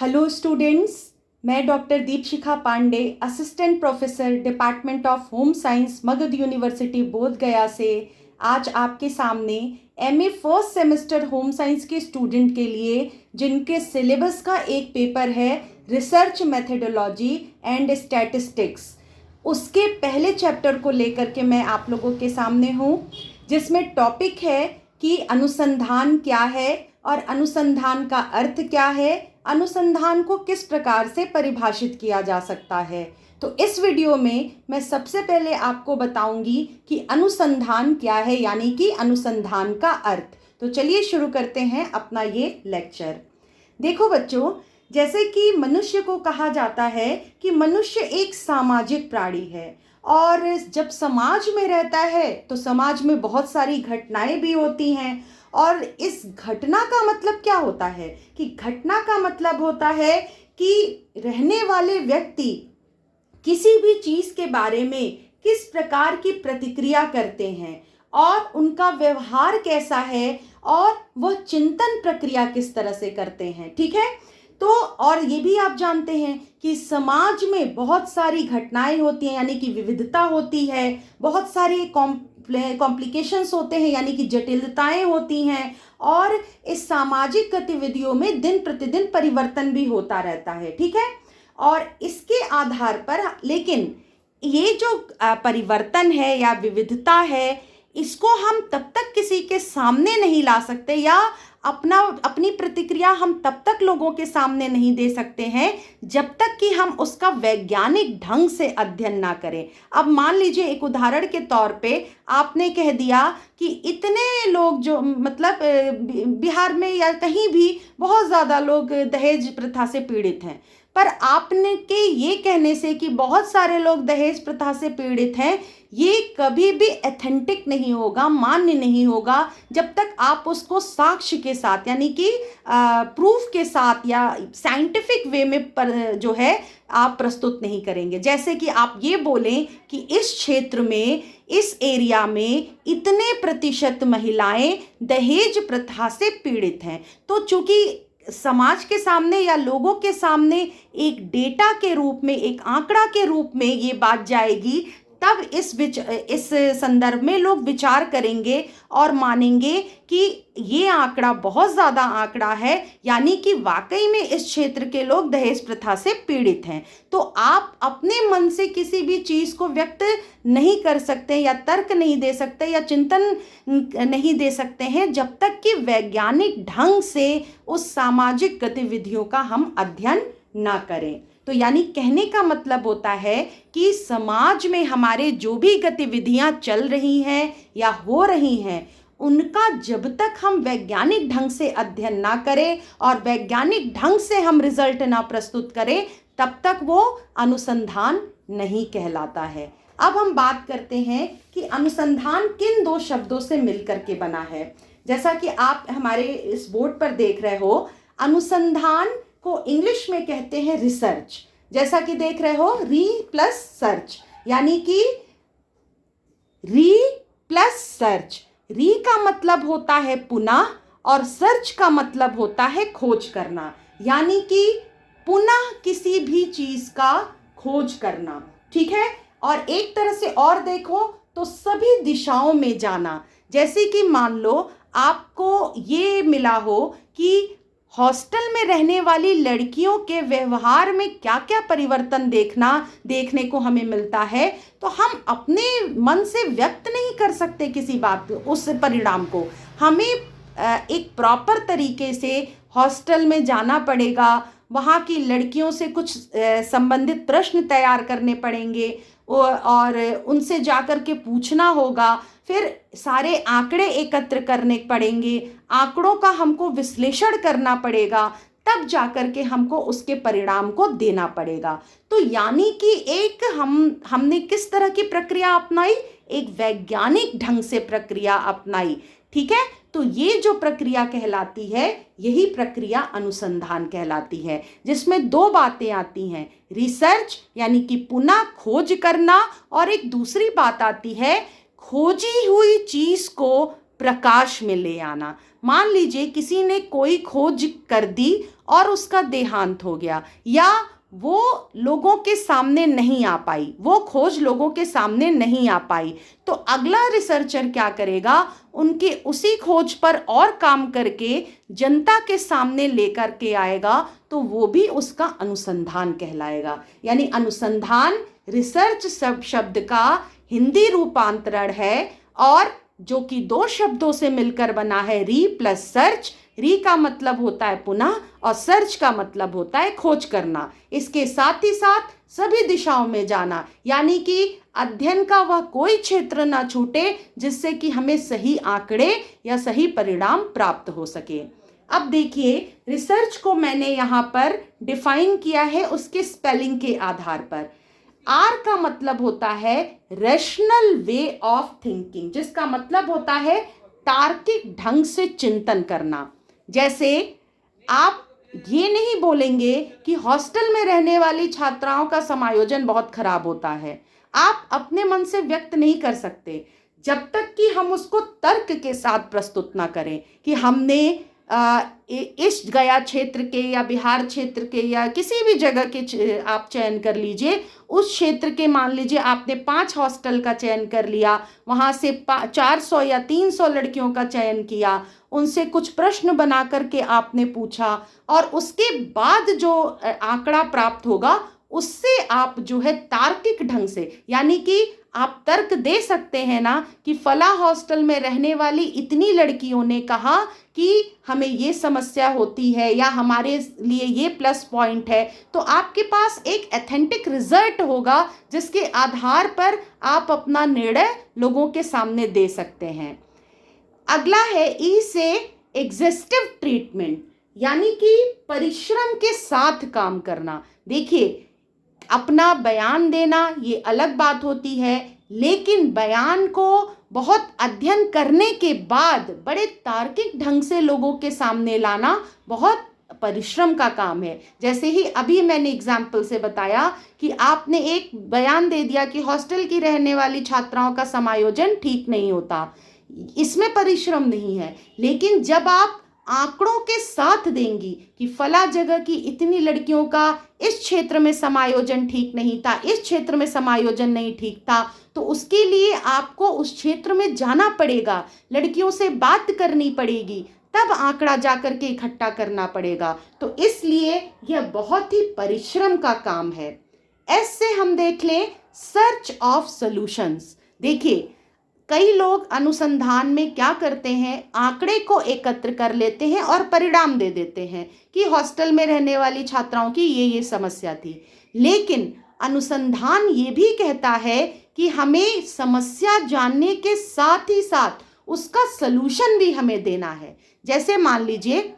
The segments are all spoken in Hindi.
हेलो स्टूडेंट्स, मैं doctor Dipshikha Pandey, assistant professor department of home science, Magadh university Bodh Gaya से आज आपके सामने MA first semester home science के स्टूडेंट के लिए जिनके सिलेबस का एक पेपर है रिसर्च मेथडोलॉजी एंड स्टैटिस्टिक्स, उसके पहले चैप्टर को लेकर के मैं आप लोगों के सामने हूँ, जिसमें टॉपिक है कि अनुसंधान क्या है और अनुसंधान का अर्थ क्या है, अनुसंधान को किस प्रकार से परिभाषित किया जा सकता है। तो इस वीडियो में मैं सबसे पहले आपको बताऊंगी कि अनुसंधान क्या है, यानी कि अनुसंधान का अर्थ। तो चलिए शुरू करते हैं अपना ये लेक्चर। देखो बच्चों, जैसे कि मनुष्य को कहा जाता है कि मनुष्य एक सामाजिक प्राणी है और जब समाज में रहता है तो समाज में बहुत सारी घटनाएं भी होती हैं। और इस घटना का मतलब क्या होता है कि घटना का मतलब होता है कि रहने वाले व्यक्ति किसी भी चीज़ के बारे में किस प्रकार की प्रतिक्रिया करते हैं और उनका व्यवहार कैसा है और वह चिंतन प्रक्रिया किस तरह से करते हैं। ठीक है, तो और ये भी आप जानते हैं कि समाज में बहुत सारी घटनाएं होती हैं, यानी कि विविधता होती है, बहुत सारे कॉम्प्लिकेशंस होते हैं, यानी कि जटिलताएं होती हैं, और इस सामाजिक गतिविधियों में दिन प्रतिदिन परिवर्तन भी होता रहता है। ठीक है, और इसके आधार पर लेकिन ये जो परिवर्तन है या विविधता है, इसको हम तब तक किसी के सामने नहीं ला सकते या अपनी प्रतिक्रिया हम तब तक लोगों के सामने नहीं दे सकते हैं जब तक कि हम उसका वैज्ञानिक ढंग से अध्ययन ना करें। अब मान लीजिए, एक उदाहरण के तौर पे आपने कह दिया कि इतने लोग जो मतलब बिहार में या कहीं भी बहुत ज़्यादा लोग दहेज प्रथा से पीड़ित हैं, पर आपने के ये कहने से कि बहुत सारे लोग दहेज प्रथा से पीड़ित हैं, ये कभी भी एथेंटिक नहीं होगा, मान्य नहीं होगा, जब तक आप उसको साक्ष्य के साथ, यानी कि प्रूफ के साथ या साइंटिफिक वे में जो है आप प्रस्तुत नहीं करेंगे। जैसे कि आप ये बोलें कि इस क्षेत्र में, इस एरिया में इतने प्रतिशत महिलाएं दहेज प्रथा से पीड़ित हैं, तो चूंकि समाज के सामने या लोगों के सामने एक डेटा के रूप में, एक आंकड़ा के रूप में ये बात जाएगी, तब इस संदर्भ में लोग विचार करेंगे और मानेंगे कि ये आंकड़ा बहुत ज़्यादा आंकड़ा है, यानी कि वाकई में इस क्षेत्र के लोग दहेज प्रथा से पीड़ित हैं। तो आप अपने मन से किसी भी चीज़ को व्यक्त नहीं कर सकते या तर्क नहीं दे सकते या चिंतन नहीं दे सकते हैं जब तक कि वैज्ञानिक ढंग से उस सामाजिक गतिविधियों का हम अध्ययन ना करें। तो यानी कहने का मतलब होता है कि समाज में हमारे जो भी गतिविधियां चल रही हैं या हो रही हैं, उनका जब तक हम वैज्ञानिक ढंग से अध्ययन ना करें और वैज्ञानिक ढंग से हम रिजल्ट ना प्रस्तुत करें, तब तक वो अनुसंधान नहीं कहलाता है। अब हम बात करते हैं कि अनुसंधान किन दो शब्दों से मिलकर के बना है। जैसा कि आप हमारे इस बोर्ड पर देख रहे हो, अनुसंधान को इंग्लिश में कहते हैं रिसर्च। जैसा कि देख रहे हो, री प्लस सर्च, यानी कि री प्लस सर्च। री का मतलब होता है पुनः और सर्च का मतलब होता है खोज करना, यानी कि पुनः किसी भी चीज का खोज करना। ठीक है, और एक तरह से और देखो तो सभी दिशाओं में जाना। जैसे कि मान लो आपको ये मिला हो कि हॉस्टल में रहने वाली लड़कियों के व्यवहार में क्या क्या परिवर्तन देखने को हमें मिलता है, तो हम अपने मन से व्यक्त नहीं कर सकते किसी बात उस परिणाम को। हमें एक प्रॉपर तरीके से हॉस्टल में जाना पड़ेगा, वहाँ की लड़कियों से कुछ संबंधित प्रश्न तैयार करने पड़ेंगे और उनसे जाकर के पूछना होगा, फिर सारे आंकड़े एकत्र करने पड़ेंगे, आंकड़ों का हमको विश्लेषण करना पड़ेगा, तब जाकर के हमको उसके परिणाम को देना पड़ेगा। तो यानी कि एक हमने किस तरह की प्रक्रिया अपनाई, एक वैज्ञानिक ढंग से प्रक्रिया अपनाई। ठीक है, तो ये जो प्रक्रिया कहलाती है, यही प्रक्रिया अनुसंधान कहलाती है, जिसमें दो बातें आती हैं, रिसर्च यानी कि पुनः खोज करना, और एक दूसरी बात आती है खोजी हुई चीज को प्रकाश में ले आना। मान लीजिए किसी ने कोई खोज कर दी और उसका देहांत हो गया, या वो लोगों के सामने नहीं आ पाई, वो खोज लोगों के सामने नहीं आ पाई, तो अगला रिसर्चर क्या करेगा, उनके उसी खोज पर और काम करके जनता के सामने लेकर के आएगा, तो वो भी उसका अनुसंधान कहलाएगा। यानी अनुसंधान रिसर्च शब्द का हिंदी रूपांतरण है, और जो कि दो शब्दों से मिलकर बना है, री प्लस सर्च। री का मतलब होता है पुनः, और सर्च का मतलब होता है खोज करना। इसके साथ ही साथ सभी दिशाओं में जाना, यानी कि अध्ययन का वह कोई क्षेत्र ना छूटे जिससे कि हमें सही आंकड़े या सही परिणाम प्राप्त हो सके। अब देखिए, रिसर्च को मैंने यहाँ पर डिफाइन किया है उसके स्पेलिंग के आधार पर। आर का मतलब होता है रैशनल वे ऑफ थिंकिंग, जिसका मतलब होता है तार्किक ढंग से चिंतन करना। जैसे आप ये नहीं बोलेंगे कि हॉस्टल में रहने वाली छात्राओं का समायोजन बहुत खराब होता है, आप अपने मन से व्यक्त नहीं कर सकते जब तक कि हम उसको तर्क के साथ प्रस्तुत ना करें कि हमने इस गया क्षेत्र के या बिहार क्षेत्र के या किसी भी जगह के आप चयन कर लीजिए, उस क्षेत्र के मान लीजिए आपने 5 हॉस्टल का चयन कर लिया, वहाँ से 400 या 300 लड़कियों का चयन किया, उनसे कुछ प्रश्न बना करके आपने पूछा, और उसके बाद जो आंकड़ा प्राप्त होगा उससे आप जो है तार्किक ढंग से, यानी कि आप तर्क दे सकते हैं ना कि फला हॉस्टल में रहने वाली इतनी लड़कियों ने कहा कि हमें ये समस्या होती है या हमारे लिए ये प्लस पॉइंट है, तो आपके पास एक एथेंटिक रिजल्ट होगा जिसके आधार पर आप अपना निर्णय लोगों के सामने दे सकते हैं। अगला है ई से एग्जिस्टिव ट्रीटमेंट, यानी कि परिश्रम के साथ काम करना। देखिए, अपना बयान देना ये अलग बात होती है, लेकिन बयान को बहुत अध्ययन करने के बाद बड़े तार्किक ढंग से लोगों के सामने लाना बहुत परिश्रम का काम है। जैसे ही अभी मैंने एग्जाम्पल से बताया कि आपने एक बयान दे दिया कि हॉस्टल की रहने वाली छात्राओं का समायोजन ठीक नहीं होता, इसमें परिश्रम नहीं है। लेकिन जब आप आंकड़ों के साथ देंगी कि फला जगह की इतनी लड़कियों का इस क्षेत्र में समायोजन ठीक नहीं था, इस क्षेत्र में समायोजन नहीं ठीक था, तो उसके लिए आपको उस क्षेत्र में जाना पड़ेगा, लड़कियों से बात करनी पड़ेगी, तब आंकड़ा जाकर के इकट्ठा करना पड़ेगा। तो इसलिए यह बहुत ही परिश्रम का काम है। एस से हम देख लें सर्च ऑफ सॉल्यूशंस। देखिए, कई लोग अनुसंधान में क्या करते हैं, आंकड़े को एकत्र कर लेते हैं और परिणाम दे देते हैं कि हॉस्टल में रहने वाली छात्राओं की ये समस्या थी। लेकिन अनुसंधान ये भी कहता है कि हमें समस्या जानने के साथ ही साथ उसका सलूशन भी हमें देना है। जैसे मान लीजिए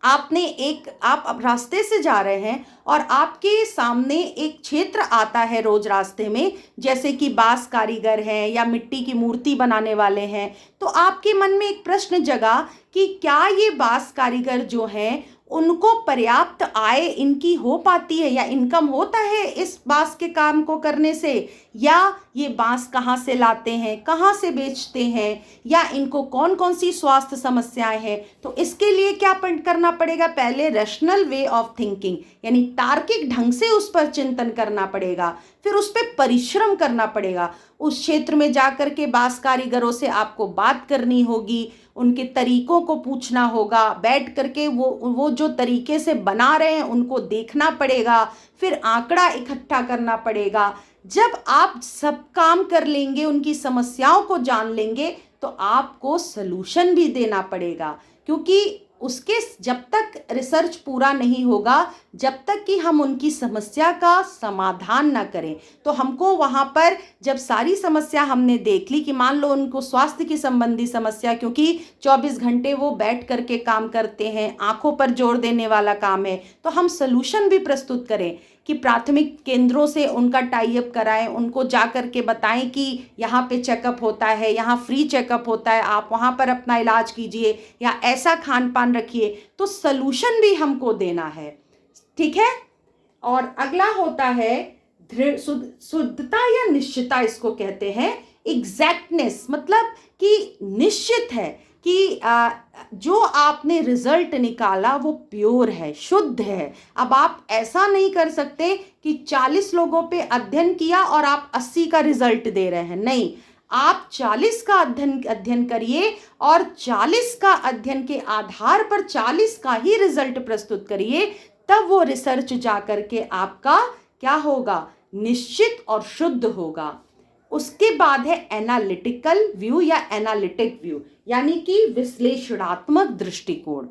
आप अब रास्ते से जा रहे हैं और आपके सामने एक क्षेत्र आता है रोज रास्ते में, जैसे कि बांस कारीगर हैं या मिट्टी की मूर्ति बनाने वाले हैं, तो आपके मन में एक प्रश्न जगा कि क्या ये बांस कारीगर जो हैं उनको पर्याप्त आय इनकी हो पाती है या इनकम होता है इस बांस के काम को करने से, या ये बांस कहाँ से लाते हैं, कहाँ से बेचते हैं, या इनको कौन कौन सी स्वास्थ्य समस्याएं हैं। तो इसके लिए क्या करना पड़ेगा, पहले रैशनल वे ऑफ थिंकिंग यानी तार्किक ढंग से उस पर चिंतन करना पड़ेगा, फिर उस पर परिश्रम करना पड़ेगा। उस क्षेत्र में जाकर के बांस कारीगरों से आपको बात करनी होगी, उनके तरीकों को पूछना होगा, बैठ करके वो जो तरीके से बना रहे हैं उनको देखना पड़ेगा, फिर आंकड़ा इकट्ठा करना पड़ेगा। जब आप सब काम कर लेंगे, उनकी समस्याओं को जान लेंगे, तो आपको सलूशन भी देना पड़ेगा, क्योंकि उसके जब तक रिसर्च पूरा नहीं होगा, जब तक कि हम उनकी समस्या का समाधान ना करें, तो हमको वहाँ पर जब सारी समस्या हमने देख ली कि मान लो उनको स्वास्थ्य की संबंधी समस्या, क्योंकि 24 घंटे वो बैठ करके काम करते हैं, आंखों पर जोर देने वाला काम है, तो हम सलूशन भी प्रस्तुत करें कि प्राथमिक केंद्रों से उनका टाई अप कराएं, उनको जा कर के बताएं कि यहाँ पे चेकअप होता है, यहाँ फ्री चेकअप होता है, आप वहाँ पर अपना इलाज कीजिए या ऐसा खान पान रखिए। तो सलूशन भी हमको देना है, ठीक है। और अगला होता है शुद्धता या निश्चितता, इसको कहते हैं एग्जैक्टनेस, मतलब कि निश्चित है कि जो आपने रिजल्ट निकाला वो प्योर है, शुद्ध है। अब आप ऐसा नहीं कर सकते कि 40 लोगों पे अध्ययन किया और आप 80 का रिजल्ट दे रहे हैं, नहीं। आप 40 का अध्ययन करिए और 40 का अध्ययन के आधार पर 40 का ही रिजल्ट प्रस्तुत करिए, तब वो रिसर्च जा करके आपका क्या होगा, निश्चित और शुद्ध होगा। उसके बाद है एनालिटिकल व्यू या एनालिटिक व्यू, यानी कि विश्लेषणात्मक दृष्टिकोण।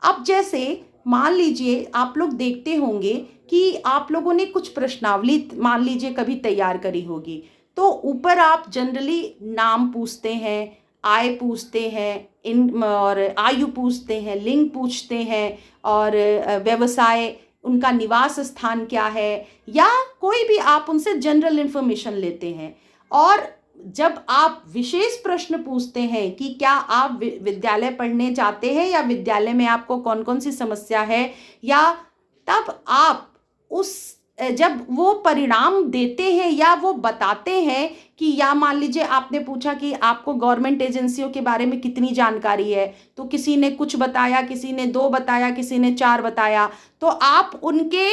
अब जैसे मान लीजिए आप लोग देखते होंगे कि आप लोगों ने कुछ प्रश्नावली मान लीजिए कभी तैयार करी होगी, तो ऊपर आप जनरली नाम पूछते हैं, आय पूछते हैं, इन और आयु पूछते हैं, लिंग पूछते हैं, और व्यवसाय, उनका निवास स्थान क्या है, या कोई भी आप उनसे जनरल इन्फॉर्मेशन लेते हैं। और जब आप विशेष प्रश्न पूछते हैं कि क्या आप विद्यालय पढ़ने जाते हैं या विद्यालय में आपको कौन कौन सी समस्या है, या तब आप उस जब वो परिणाम देते हैं या वो बताते हैं कि, या मान लीजिए आपने पूछा कि आपको गवर्नमेंट एजेंसियों के बारे में कितनी जानकारी है, तो किसी ने कुछ बताया, किसी ने 2 बताया, किसी ने 4 बताया, तो आप उनके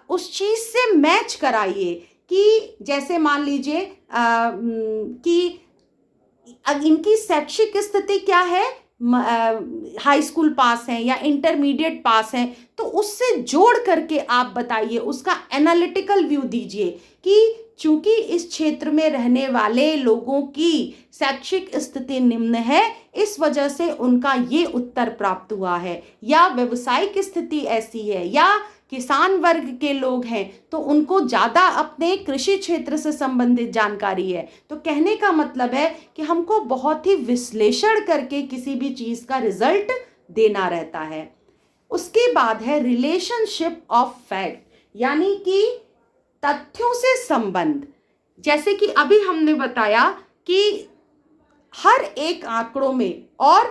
उस चीज़ से मैच कराइए कि जैसे मान लीजिए कि इनकी शैक्षिक स्थिति क्या है, हाई स्कूल पास हैं या इंटरमीडिएट पास हैं, तो उससे जोड़ करके आप बताइए, उसका एनालिटिकल व्यू दीजिए कि चूंकि इस क्षेत्र में रहने वाले लोगों की शैक्षिक स्थिति निम्न है, इस वजह से उनका ये उत्तर प्राप्त हुआ है, या व्यवसायिक स्थिति ऐसी है, या किसान वर्ग के लोग हैं तो उनको ज़्यादा अपने कृषि क्षेत्र से संबंधित जानकारी है। तो कहने का मतलब है कि हमको बहुत ही विश्लेषण करके किसी भी चीज़ का रिजल्ट देना रहता है। उसके बाद है रिलेशनशिप ऑफ फैक्ट, यानी कि तथ्यों से संबंध। जैसे कि अभी हमने बताया कि हर एक आंकड़ों में और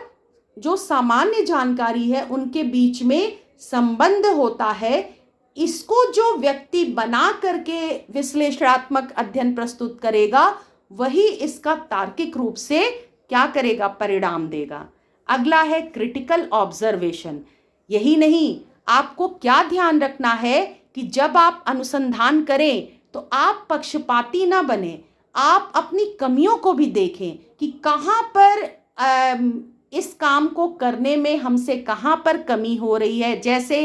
जो सामान्य जानकारी है उनके बीच में संबंध होता है। इसको जो व्यक्ति बना करके विश्लेषणात्मक अध्ययन प्रस्तुत करेगा, वही इसका तार्किक रूप से क्या करेगा, परिणाम देगा। अगला है क्रिटिकल ऑब्जर्वेशन। यही नहीं, आपको क्या ध्यान रखना है कि जब आप अनुसंधान करें तो आप पक्षपाती ना बने, आप अपनी कमियों को भी देखें कि कहाँ पर इस काम को करने में हमसे कहाँ पर कमी हो रही है। जैसे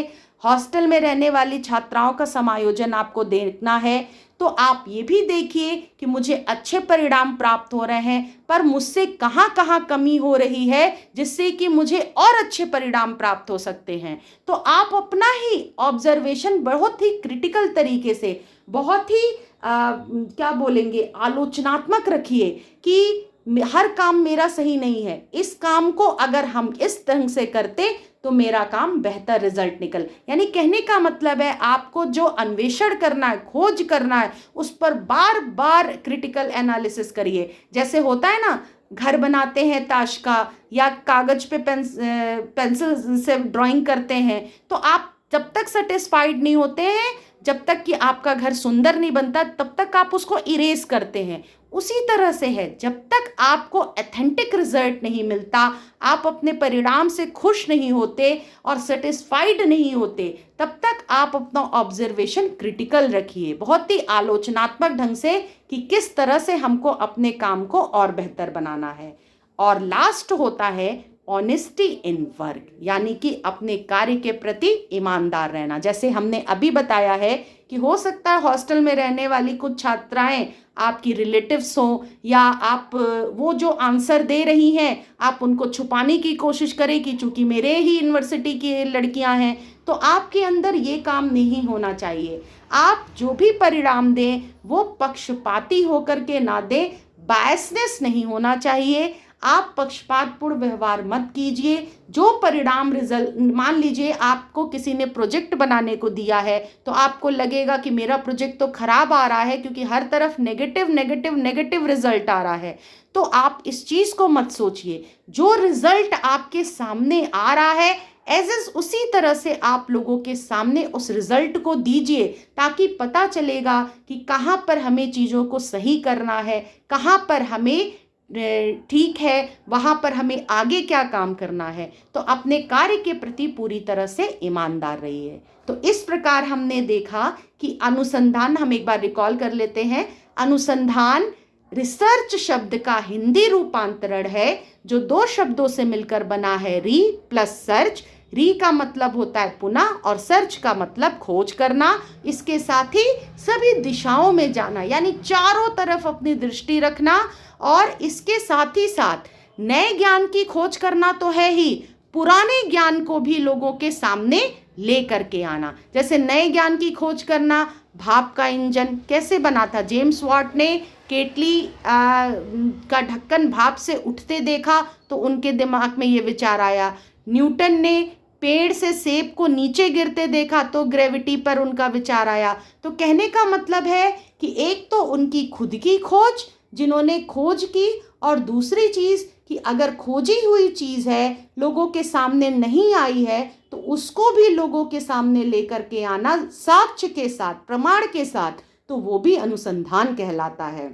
हॉस्टल में रहने वाली छात्राओं का समायोजन आपको देखना है, तो आप ये भी देखिए कि मुझे अच्छे परिणाम प्राप्त हो रहे हैं, पर मुझसे कहाँ कहाँ कमी हो रही है जिससे कि मुझे और अच्छे परिणाम प्राप्त हो सकते हैं। तो आप अपना ही ऑब्जर्वेशन बहुत ही क्रिटिकल तरीके से, बहुत ही क्या बोलेंगे, आलोचनात्मक रखिए कि हर काम मेरा सही नहीं है, इस काम को अगर हम इस ढंग से करते तो मेरा काम बेहतर रिजल्ट निकल। यानी कहने का मतलब है आपको जो अन्वेषण करना है, खोज करना है, उस पर बार बार क्रिटिकल एनालिसिस करिए। जैसे होता है ना, घर बनाते हैं ताश का, या कागज पे पेंसिल से ड्राइंग करते हैं, तो आप जब तक सेटिस्फाइड नहीं होते हैं, जब तक कि आपका घर सुंदर नहीं बनता, तब तक आप उसको इरेज करते हैं। उसी तरह से है, जब तक आपको ऑथेंटिक रिजल्ट नहीं मिलता, आप अपने परिणाम से खुश नहीं होते और सेटिस्फाइड नहीं होते, तब तक आप अपना ऑब्जर्वेशन क्रिटिकल रखिए, बहुत ही आलोचनात्मक ढंग से कि किस तरह से हमको अपने काम को और बेहतर बनाना है। और लास्ट होता है ऑनेस्टी इन वर्क, यानी कि अपने कार्य के प्रति ईमानदार रहना। जैसे हमने अभी बताया है कि हो सकता है हॉस्टल में रहने वाली कुछ छात्राएं आपकी रिलेटिव्स हों, या आप वो जो आंसर दे रही हैं आप उनको छुपाने की कोशिश करें कि चूंकि मेरे ही यूनिवर्सिटी की लड़कियां हैं, तो आपके अंदर ये काम नहीं होना चाहिए। आप जो भी परिणाम दें वो पक्षपाती होकर के ना दें, बायसनेस नहीं होना चाहिए। आप पक्षपातपूर्ण व्यवहार मत कीजिए। जो परिणाम रिजल्ट, मान लीजिए आपको किसी ने प्रोजेक्ट बनाने को दिया है, तो आपको लगेगा कि मेरा प्रोजेक्ट तो खराब आ रहा है क्योंकि हर तरफ नेगेटिव नेगेटिव नेगेटिव रिजल्ट आ रहा है, तो आप इस चीज़ को मत सोचिए। जो रिजल्ट आपके सामने आ रहा है एज इज उसी तरह से आप लोगों के सामने उस रिजल्ट को दीजिए, ताकि पता चलेगा कि कहाँ पर हमें चीज़ों को सही करना है, कहाँ पर हमें ठीक है, वहाँ पर हमें आगे क्या काम करना है, तो अपने कार्य के प्रति पूरी तरह से ईमानदार रहिए। तो इस प्रकार हमने देखा कि अनुसंधान, हम एक बार रिकॉल कर लेते हैं, अनुसंधान रिसर्च शब्द का हिंदी रूपांतरण है जो दो शब्दों से मिलकर बना है, री प्लस सर्च। री का मतलब होता है पुनः और सर्च का मतलब खोज करना। इसके साथ ही सभी दिशाओं में जाना, यानी चारों तरफ अपनी दृष्टि रखना, और इसके साथ ही साथ नए ज्ञान की खोज करना तो है ही, पुराने ज्ञान को भी लोगों के सामने ले करके आना। जैसे नए ज्ञान की खोज करना, भाप का इंजन कैसे बना था, जेम्स वाट ने केटली का ढक्कन भाप से उठते देखा तो उनके दिमाग में ये विचार आया। न्यूटन ने पेड़ से सेब को नीचे गिरते देखा तो ग्रेविटी पर उनका विचार आया। तो कहने का मतलब है कि एक तो उनकी खुद की खोज, जिन्होंने खोज की, और दूसरी चीज़ कि अगर खोजी हुई चीज़ है, लोगों के सामने नहीं आई है, तो उसको भी लोगों के सामने लेकर के आना साक्ष्य के साथ, प्रमाण के साथ, तो वो भी अनुसंधान कहलाता है।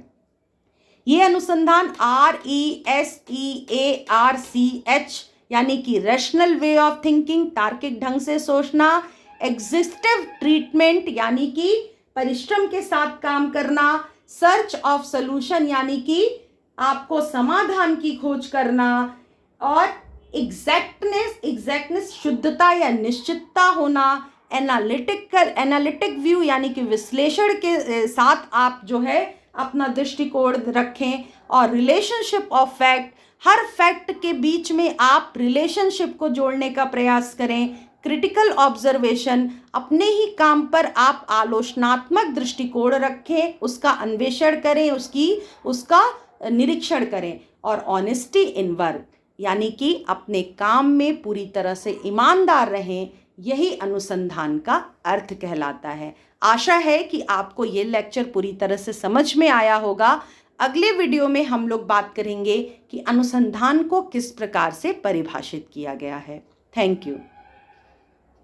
ये अनुसंधान RESEARCH यानी कि रैशनल वे ऑफ थिंकिंग, तार्किक ढंग से सोचना, एग्जिस्टिव ट्रीटमेंट यानी कि परिश्रम के साथ काम करना, सर्च ऑफ सॉल्यूशन यानी कि आपको समाधान की खोज करना, और एग्जैक्टनेस शुद्धता या निश्चितता होना, एनालिटिक व्यू यानी कि विश्लेषण के साथ आप जो है अपना दृष्टिकोण रखें, और relationship of fact, her fact के बीच में आप रिलेशनशिप को जोड़ने का प्रयास करें। क्रिटिकल ऑब्जर्वेशन, अपने ही काम पर आप आलोचनात्मक दृष्टिकोण रखें, उसका अन्वेषण करें, उसका निरीक्षण करें, और ऑनेस्टी इन वर्क यानी कि अपने काम में पूरी तरह से ईमानदार रहें। यही अनुसंधान का अर्थ कहलाता है। आशा है कि आपको ये लेक्चर पूरी तरह से समझ में आया होगा। अगले वीडियो में हम लोग बात करेंगे कि अनुसंधान को किस प्रकार से परिभाषित किया गया है। Thank you.